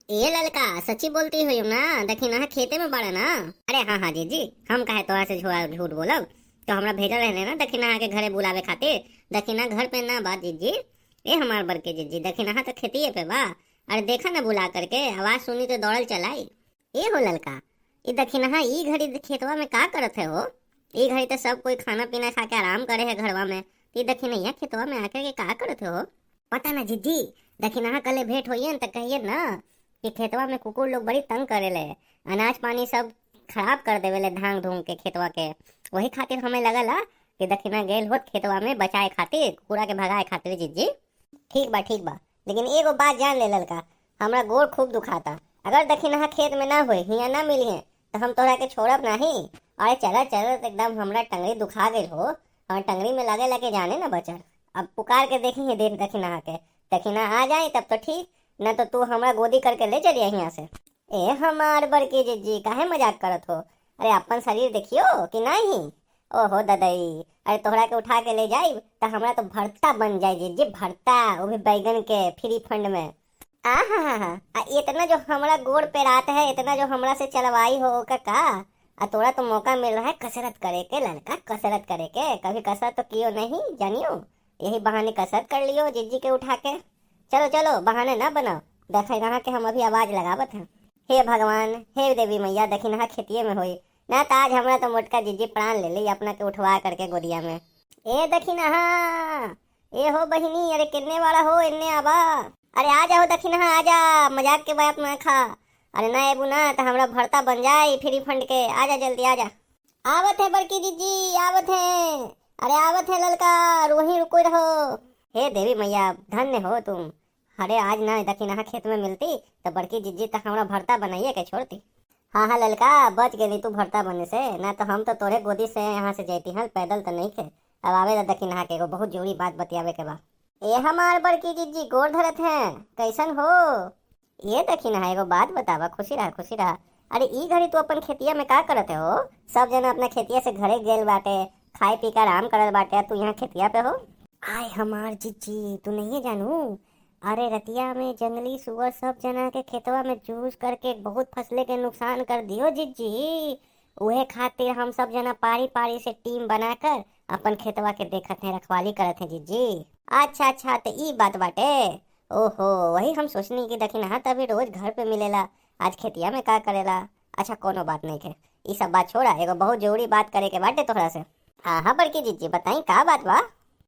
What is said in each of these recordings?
ये ललका सच्ची बोलती हुई ना। देखी ना खेते में बड़ा ना। अरे हाँ हाँ जी, हम काहे तोरा से झूठ बोलब। तो हमरा भेजल रहे ना दक्षिणा के घरे बुलावे खातिर। दक्षिणा घर पे ना बा जीजी। ये हमार बड़के जीजी दक्षिणा तो खेतिए पे बा। अरे देखा ना बुला करके आवाज सुनी तो दौड़ल चलाई। ये हो ललका, ये दक्षिणा ई घड़ी खेतवा में का करत है हो। ई घड़ी तो सब कोई खाना पीना खा के आराम करे है घरवा में। ये दक्षिणा खेतवा में आकर के का करत हो। पता ना जीजी, दक्षिणा कल भेंट होइए तो कहिए ना कि खेतवा में कुकुर लोग बड़ी तंग करेले। अनाज पानी सब खराब कर देवेले धांग धूंग के खेतवा के। वही खातिर हमें लगला कि दक्षिणा गेल होत खेतवा में बचाए खातिर, कुकुरा के भगाए खातिर। जीजी ठीक बा ठीक बा, लेकिन एगो बात जान ले ललका, हमरा गोड़ खूब दुखाता। अगर दक्षिणा खेत में ना हुई हिया ना मिली है तो हम तोहरा के छोड़ब नहीं। अरे चल चल, एकदम हमरा टंगड़ी दुखा गई हो और टंगड़ी में लगे लगे जाने ना बचर। अब पुकार के देखेंगे देख दक्षिणा के, दक्षिणा आ जाए तब तो ठीक, न तो तू हमरा गोदी करके ले चलिए यहाँ से। ए हमार बड़की जीजी काहे मजाक करत हो। अरे अपन शरीर देखियो कि नहीं। ओहो ददई, अरे तोहरा के उठा के ले जाई तो हमरा तो भरता बन जाए जीजी, भरता, वो भी बैगन के फ्री फंड में। आ हा, इतना जो हमरा गोड़ पे रात है, इतना जो हमरा से चलवाई हो का। तोरा तो मौका मिल रहा है कसरत करे के लड़का, कसरत करे के। कभी कसरत तो कियो नहीं जानियो, यही बहाने कसरत कर लियो जीजी के उठा के। चलो चलो बहाने ना बनाओ, देखा यहाँ के हम अभी आवाज लगावत हैं। हे भगवान, हे देवी मैया, देखी ना खेतिए में हुई ना तो आज हमरा तो मोटका जीजी प्राण ले ली अपना के उठवा करके गोदिया में। ए देखी ना, ए हो बहिनी, अरे किन्ने वाला हो, इन्ने आबा। अरे आ जाओ दक्षिणा, आ जा, मजाक के बात ना खा। अरे ना एबू ना तो हमरा भरता बन जाए फ्री फंड के। आ जा जल्दी आ जा। आवत है बड़की जीजी, आवत है। अरे आवत है ललका, वहीं रुको रहो। हे देवी मैया, धन्य हो तुम। अरे आज ना दक्षिणा खेत में मिलती तो बड़की जीजी तक हमरा भरता बनाइए के छोड़ती। हाँ हाँ ललका, बच गई तू भरता बनने से, ना तो हम तो तोरे गोदी से यहाँ से जाती हल, पैदल तो नहीं थे। अब आवे दक्षिणा के बहुत जरूरी बात बतियावे के बा। ए हमार बड़की जीजी गोड़ धरत हैं, कैसन हो। ये दक्षिणा एगो बात बतावा, खुशी रहा खुशी रहा। अरे ई घड़ी तू अपन खेतिया में का करते हो। सब जना अपना खेतिया से घरे गेल बाटे, खाए पी कर आराम करल बाटे, तू यहाँ खेतिया पे हो। आय हमार जीजी, तू नहीं जानू। अरे रतिया में जंगली सुअर सब जना के खेतवा में चूस करके बहुत फसले के नुकसान कर दियो जीजी। उहे खातिर हम सब जना पारी पारी से टीम बनाकर अपन खेतवा के देखत हैं, रखवाली करत हैं जीजी। अच्छा, तो ई बात बाटे। ओहो, वही हम सोचनी कि दक्षिणा तभी रोज घर पे मिलेला, आज खेतिया में का करेला। अच्छा कोनो बात नहीं है, ये सब बात छोड़ा, एगो बहुत जरूरी बात करे के बाटे तोहरा से। हाँ बड़की जीजी बताई का बात बा।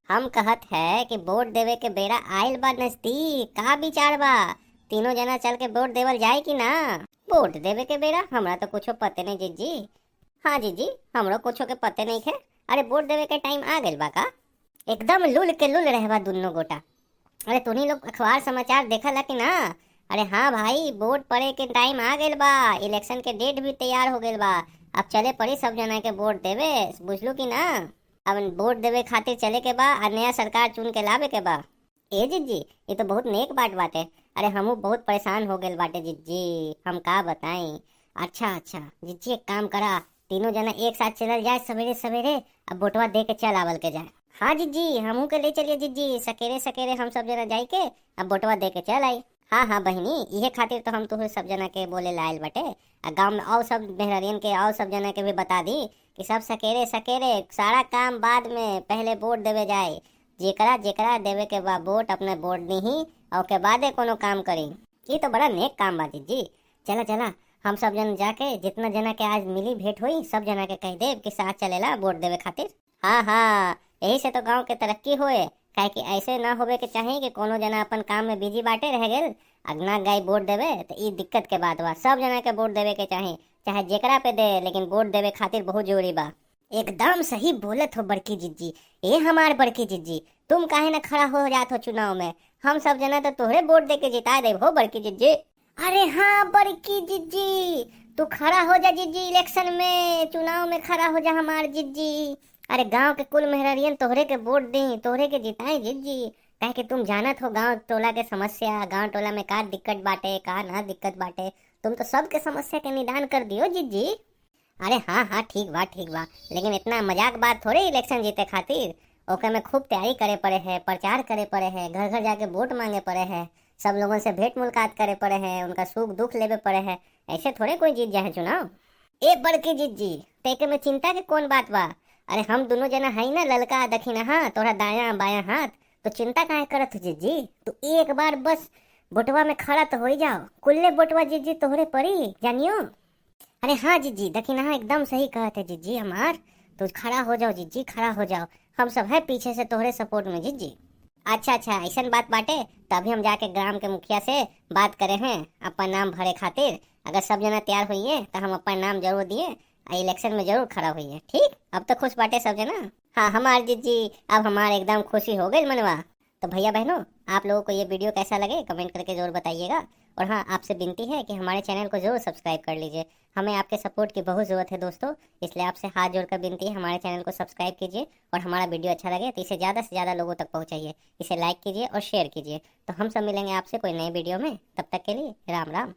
हम कहत है कि वोट देवे के बेरा आयल बा नजदीक, का विचार बा। तीनों जना चल के वोट देवल जाए कि ना। वोट देवे के बेरा हमरा तो कुछो पते नहीं जीजी। हाँ जीजी, हमरो कुछो के पते नहीं है। अरे वोट देवे के टाइम आ गइल बा का। एकदम लुल के लुल रहबा दुन्नो गोटा। अरे तुनी लोग अखबार समाचार देखला कि ना। अरे हाँ भाई, वोट पड़े के टाइम आ गइल बा, इलेक्शन के डेट भी तैयार हो गइल बा। अब चले पड़ी सब जना के वोट देवे, बुझलू कि ना। अब वोट देवे खातिर चले के बा और नया सरकार चुन के लावे के बा। ए जीजी, ये तो बहुत नेक बात बाटे। अरे हमू बहुत परेशान हो गए बाटे जीजी, हम का बताई। अच्छा जीजी, एक काम करा, तीनों जना एक साथ चलल जाए सवेरे सवेरे, अब वोटवा दे के चल आवल के जाए। हाँ जीजी, हमू के ले चलिए जीजी, सकेरे सकेरे हम सब जना जाए के अब वोटवा दे के चल आई। हाँ बहिनी, इहे खातिर तो हम तुहे सब जना के बोले लायल बटे। गाँव में और सब मेहरियन के और सब जना के भी बता दी कि सब सकेरे सकेरे सारा काम बाद में, पहले वोट देवे जाए। जेकरा जेकरा देवे के बाद वोट अपने वोट दी और के बादे कोनो काम करी। ये तो बड़ा नेक काम बा जीजी। चला हम सब जन जाके, जितना जना के आज मिली भेंट हुई, सब जना के कह दे कि साथ चलेला वोट देवे खातिर। हाँ, यही से तो गाँव के तरक्की होए। काहे कि ऐसे ना होवे के चाहिए कि कोनो जना अपन काम में बिजी बाटे रह गेल, अगना गई वोट देवे तो ई दिक्कत के बात बा। सब जना के वोट देवे के चाहिए, चाहे जेकरा पे दे, लेकिन वोट देवे खातिर बहुत जरूरी बा। एकदम सही बोलत हो बड़की जीजी। ए हमार बड़की जीजी, तुम काहे ना खड़ा हो जात हो चुनाव में, हम सब जना तो तोहरे वोट दे के जिता दे हो बड़की जीजी। अरे हाँ बड़की जीजी, तू खड़ा हो जा जीजी, इलेक्शन में, चुनाव में खड़ा हो जा हमार जीजी। अरे गांव के कुल मेहरियन तोहरे के वोट दी, तोहरे के जिताए जीजी। काहे कि तुम जानत हो गांव टोला के समस्या, गांव टोला में का दिक्कत बाटे, का ना दिक्कत बाटे, तुम तो सबके समस्या के निदान कर दियो जीजी। अरे हाँ ठीक बा, लेकिन इतना मजाक बात थोड़े इलेक्शन जीते खातिर। ओके में खूब तैयारी करे पड़े है, प्रचार करे पड़े है, घर घर जाके वोट मांगे पड़े है, सब लोगों से भेंट मुलाकात करे पड़े हैं, उनका सुख दुख लेवे पड़े हैं। ऐसे थोड़े कोई जीत जाए चुनाव। ए बड़की जीत जी, तेके में चिंता के कौन बात बा। अरे हम दोनों जना है ना, ललका दक्षिणा हाथ तोरा दाया बाया हाथ, तो चिंता काहे करत हो जीत जी। तू एक बार बस बोटवा में खड़ा तो हो जाओ, कुल्ले बोटवा जीत जी तोहरे पड़ी जानियो। अरे हाँ जीत जी, दक्षिणा हाँ एकदम सही कहते जीत जी हमार। तो खड़ा हो जाओ जीत जी, खड़ा हो जाओ, हम सब है पीछे से तोहरे सपोर्ट में जीत जी। अच्छा अच्छा, ऐसा बात बाटे तो अभी हम जाके ग्राम के मुखिया से बात करे हैं अपन नाम भरे खातिर। अगर सब जना तैयार हुई है तो हम अपन नाम जरूर दिए, इलेक्शन में जरूर खड़ा हुई है। ठीक, अब तो खुश बाटे सब जना। हाँ हमार जीत जी, अब हमारे एकदम खुशी हो गई मनवा। तो भैया बहनों, आप लोगों को ये वीडियो कैसा लगे कमेंट करके जरूर बताइएगा। और हाँ, आपसे विनती है कि हमारे चैनल को जरूर सब्सक्राइब कर लीजिए। हमें आपके सपोर्ट की बहुत ज़रूरत है दोस्तों, इसलिए आपसे हाथ जोड़कर विनती है हमारे चैनल को सब्सक्राइब कीजिए। और हमारा वीडियो अच्छा लगे तो इसे ज़्यादा से ज़्यादा लोगों तक पहुँचाइए, इसे लाइक कीजिए और शेयर कीजिए। तो हम सब मिलेंगे आपसे कोई नए वीडियो में, तब तक के लिए राम राम।